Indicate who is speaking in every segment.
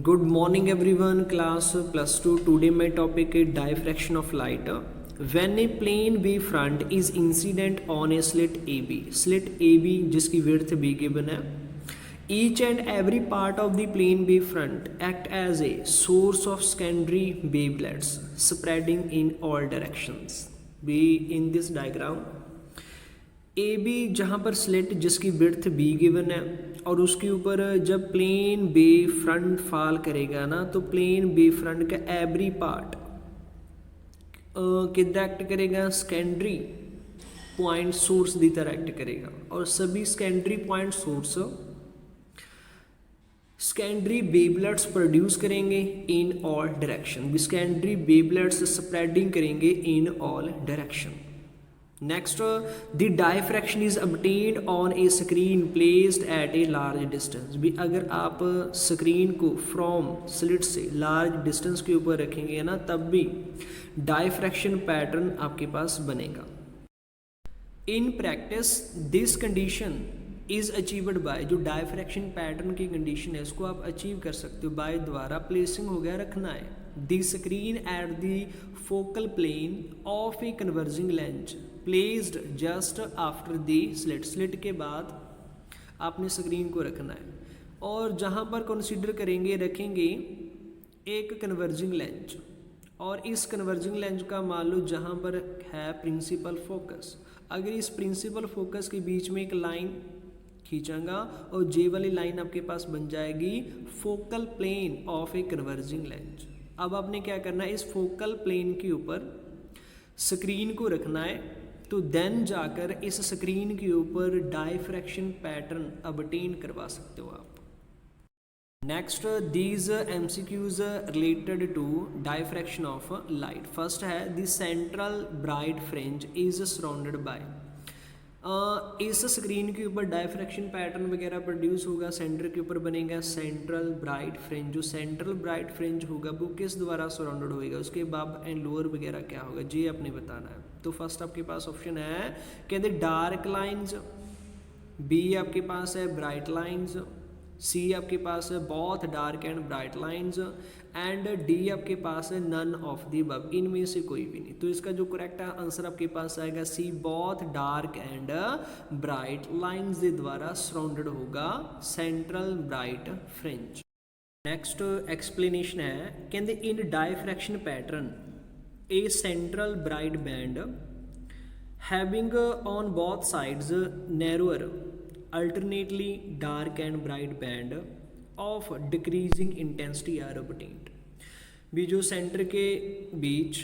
Speaker 1: Good morning everyone, class plus 2. Today my topic is diffraction of light. When a plane wave front is incident on a slit AB जिसकी width B given है, each and every part of the plane wave front act as a source of secondary wavelets spreading in all directions. Be in this diagram A B जहाँ पर slit जिसकी width be given है और उसके ऊपर जब plane बे front fall करेगा ना तो प्लेन बे फ्रंट का एवरी पार्ट किधर एक्ट करेगा, सेकेंडरी पॉइंट सोर्स की तरह एक्ट करेगा और सभी secondary point source secondary wavelets produce करेंगे इन ऑल डायरेक्शन, भी सेकेंडरी वेवलेट्स स्प्रेडिंग करेंगे in all direction. Next, the diffraction is obtained on a screen placed at a large distance. भी अगर आप स्क्रीन को फ्रॉम स्लिट से large distance के ऊपर रखेंगे ना तब भी डायफ्रैक्शन पैटर्न आपके पास बनेगा. In practice this condition is achieved by, जो डायफ्रैक्शन पैटर्न की कंडीशन है इसको आप अचीव कर सकते हो बाय द्वारा प्लेसिंग हो गया रखना है the screen at the focal plane of a converging lens placed just after the slit के बाद आपने स्क्रीन को रखना है और जहाँ पर कंसीडर करेंगे रखेंगे एक कन्वर्जिंग लेंस और इस कन्वर्जिंग लेंस का मान लो जहाँ पर है प्रिंसिपल फोकस, अगर इस प्रिंसिपल फोकस के बीच में एक लाइन खींचांगा और जे वाली लाइन आपके पास बन जाएगी focal plane of a converging lens. अब आपने क्या करना है, इस फोकल प्लेन के ऊपर स्क्रीन को रखना है तो देन जाकर इस स्क्रीन के ऊपर डायफ्रैक्शन पैटर्न ऑब्टेन करवा सकते हो आप. Next, these MCQs related to diffraction of light. First है the central bright fringe is surrounded by, इस स्क्रीन के ऊपर डायफ्रैक्शन पैटर्न वगैरह प्रोड्यूस होगा, सेंटर के ऊपर बनेगा सेंट्रल ब्राइट फ्रिंज. जो सेंट्रल ब्राइट फ्रिंज होगा वो किस द्वारा सराउंडेड होएगा, उसके अबव एंड लोअर वगैरह क्या होगा ये आपने बताना है. तो फर्स्ट आपके पास ऑप्शन है कहते डार्क लाइंस, बी आपके पास है ब्राइट लाइंस, सी आपके पास है बहुत dark and bright lines and D आपके पास है नन ऑफ दी अबव, इनमें से कोई भी नहीं. तो इसका जो करेक्ट आंसर आपके पास आएगा सी बहुत डार्क एंड ब्राइट लाइंस के द्वारा सराउंडेड होगा central bright fringe. Next explanation है कहते in diffraction pattern a central bright band having on both sides narrower alternately dark and bright band of decreasing intensity are obtained. भी जो centre के बीच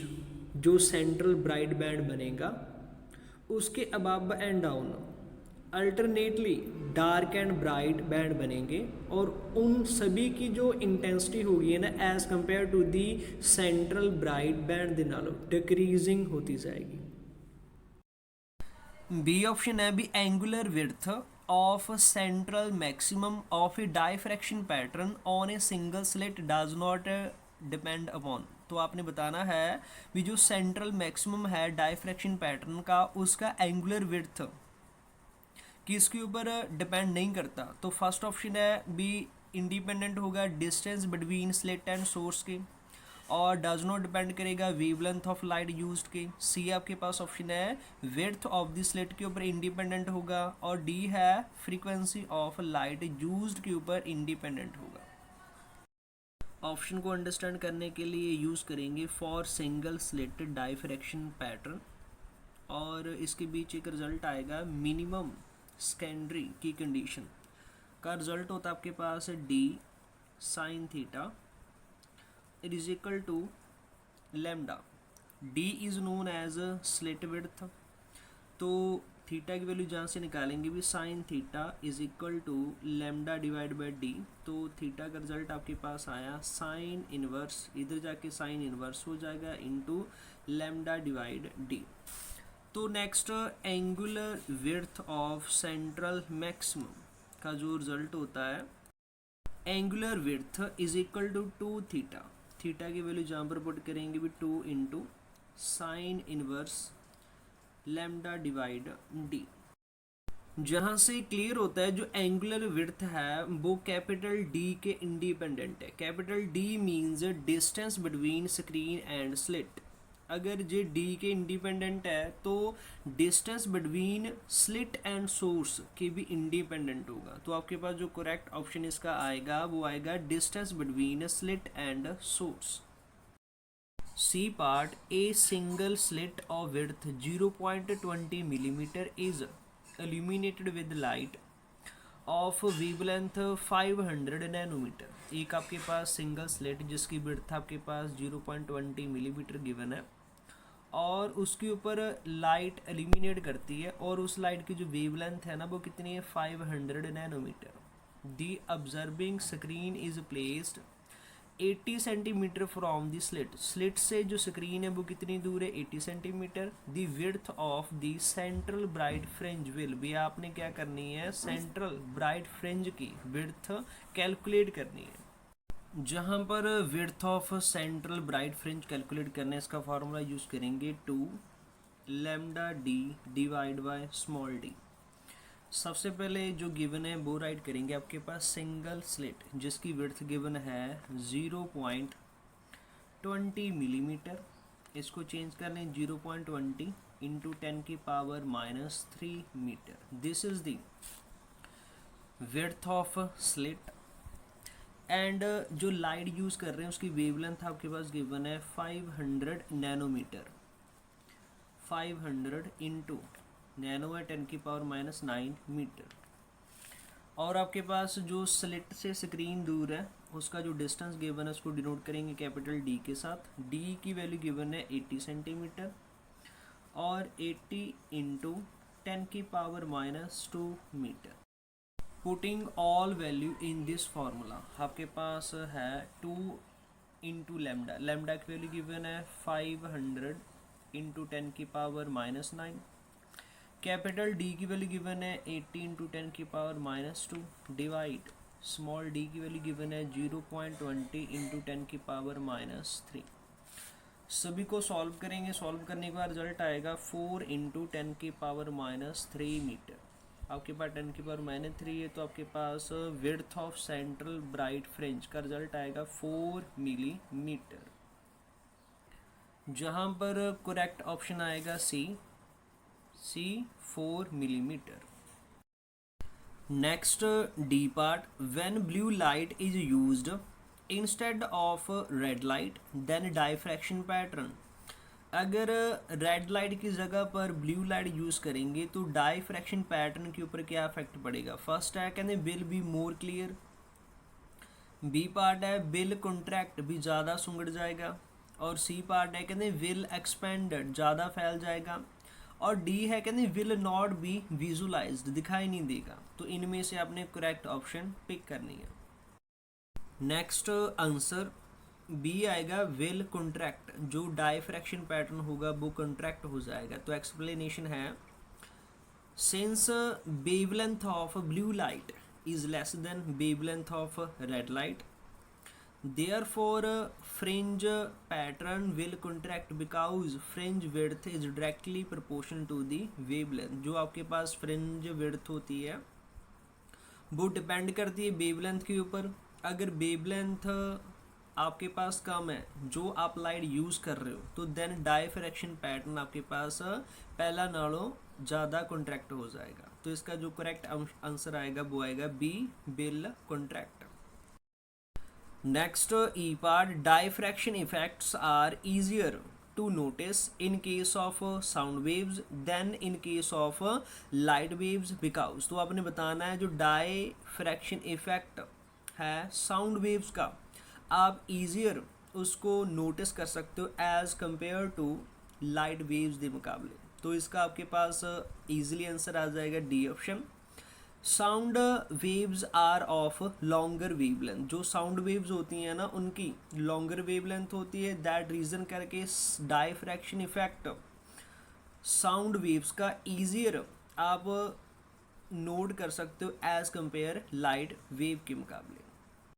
Speaker 1: जो central bright band बनेगा उसके above and down alternately dark and bright band बनेंगे और उन सभी की जो इंटेंसिटी होगी है ना as compare to the central bright band दे नालों डिक्रीजिंग होती जाएगी. बी ऑप्शन है भी angular width of central maximum of a diffraction pattern on a single slit does not depend upon. तो आपने बताना है भी जो सेंट्रल मैक्सिमम है डायफ्रैक्शन पैटर्न का उसका एंगुलर विड्थ किसके ऊपर डिपेंड नहीं करता. तो फर्स्ट ऑप्शन है बी इंडिपेंडेंट होगा distance between slit and source के और डज नॉट डिपेंड करेगा वेवलेंथ ऑफ लाइट यूज्ड के. सी आपके पास ऑप्शन है विड्थ ऑफ द स्लिट के ऊपर इंडिपेंडेंट होगा और डी है फ्रीक्वेंसी ऑफ लाइट यूज्ड के ऊपर इंडिपेंडेंट होगा. ऑप्शन को अंडरस्टैंड करने के लिए यूज़ करेंगे for single slit diffraction pattern और इसके बीच एक रिजल्ट आएगा मिनिमम सेकेंडरी की कंडीशन का रिजल्ट होता है आपके पास d sine theta it is equal to lambda. d is known as slit width. तो थीटा की वैल्यू जहाँ से निकालेंगे भी sine theta is equal to lambda divide by d. तो थीटा का रिजल्ट आपके पास आया साइन इनवर्स, इधर जाके साइन इनवर्स हो जाएगा इनटू लैम्डा डिवाइड डी. तो next angular width of central maximum का जो रिजल्ट होता है angular width is equal to 2 theta. Theta की वैल्यू जहाँ पर पुट करेंगे भी 2 into sine inverse lambda divide D. जहाँ से क्लियर होता है जो एंगुलर विड्थ है वो कैपिटल डी के इंडिपेंडेंट है। Capital D means distance between screen and slit. अगर ये डी के इंडिपेंडेंट है तो distance between slit and source के भी इंडिपेंडेंट होगा। तो आपके पास जो करेक्ट ऑप्शन इसका आएगा वो आएगा distance between slit and source. C part, a single slit of width 0.20 millimeter is illuminated with light of wavelength 500 nanometre. एक आपके पास सिंगल स्लिट जिसकी विड्थ आपके पास 0.20 मिलीमीटर गिवन है और उसके ऊपर लाइट एल्यूमिनेट करती है और उस लाइट की जो वेवलेंथ है ना वो कितनी है 500 nanometre. The observing screen is placed 80 centimetre from the slit. Slit से जो स्क्रीन है वो कितनी दूर है 80 centimetre. The width of the central bright fringe will भी आपने क्या करनी है सेंट्रल ब्राइट फ्रिंज की विड्थ कैलकुलेट करनी है। जहाँ पर width of central bright fringe calculate करने इसका फार्मूला यूज़ करेंगे 2 lambda D divide by small d. सबसे पहले जो गिवन है वो राइट करेंगे आपके पास सिंगल स्लिट जिसकी विड्थ गिवन है 0.20 मिलीमीटर। इसको चेंज कर लें 0.20 इंटू 10 की power -3 metre. This is the width of slit and जो लाइट यूज़ कर रहे हैं उसकी वेवलेंथ आपके पास गिवन है 500 नैनोमीटर। 500 इंटू नैनो है 10 की पावर -9 मीटर। और आपके पास जो स्लिट से स्क्रीन दूर है उसका जो डिस्टेंस गिवन है उसको डिनोट करेंगे कैपिटल डी के साथ। डी की वैल्यू गिवन है 80 सेंटीमीटर और 80 इंटू 10 की power -2 metre. Putting all value in this formula आपके पास है 2 इंटू लैम्डा। लैम्डा की वैल्यू गिवन है 500 इंटू 10 की पावर -9। कैपिटल डी की वैल्यू गिवन है 80 इंटू 10 की पावर -2 डिवाइड स्मॉल डी की वैल्यू गिवन है 0.20 इंटू 10 की पावर -3। सभी को सॉल्व करेंगे। सॉल्व करने के बाद रिजल्ट आएगा 4 इंटू 10 की पावर -3 मीटर। आपके पास 10 की पावर -3 है तो आपके पास width of central bright fringe का रिजल्ट आएगा 4 मिलीमीटर। जहाँ पर करेक्ट ऑप्शन आएगा C 4 millimeter. Next D part, when blue light is used instead of red light then diffraction pattern। अगर रेड लाइट की जगह पर ब्लू लाइट यूज़ करेंगे तो डाइफ्रैक्शन पैटर्न के ऊपर क्या इफेक्ट पड़ेगा। फर्स्ट है कहते will be more clear. B part है विल कॉन्ट्रैक्ट भी ज़्यादा सुंगड़ जाएगा। और सी पार्ट है कहते विल एक्सपेंडेड ज़्यादा फैल जाएगा। और डी है कहते विल नॉट बी विजुलाइज्ड दिखाई नहीं देगा। तो इनमें से आपने करेक्ट ऑप्शन पिक करनी है। नेक्स्ट आंसर बी आएगा विल कॉन्ट्रैक्ट। जो डाइफ्रैक्शन पैटर्न होगा वो कॉन्ट्रैक्ट हो जाएगा। तो एक्सप्लेनेशन है since wavelength of blue light is less than wavelength of red light therefore fringe pattern will contract because fringe width is directly proportional to the wavelength। जो आपके पास fringe width होती है वो डिपेंड करती है वेवलेंथ के ऊपर। अगर वेवलेंथ आपके पास कम है जो आप लाइट यूज़ कर रहे हो तो देन डाइफ्रैक्शन पैटर्न आपके पास पहला नालों ज़्यादा कॉन्ट्रैक्ट हो जाएगा। तो इसका जो करेक्ट आंसर आएगा वो आएगा B will contract. Next E part, diffraction effects are easier to notice in case of sound waves than in case of light waves because। तो आपने बताना है जो diffraction effect है साउंड वेव्स का आप easier उसको नोटिस कर सकते हो as compare to light waves के मुकाबले। तो इसका आपके पास ईजिली आंसर आ जाएगा D option. Sound waves are of longer wavelength. जो साउंड वेव्स होती हैं ना उनकी लॉन्गर वेवलेंथ होती है। दैट रीज़न करके डाइफ्रैक्शन इफेक्ट साउंड वेव्स का ईजियर आप नोट कर सकते हो एज कंपेयर लाइट वेव के मुकाबले।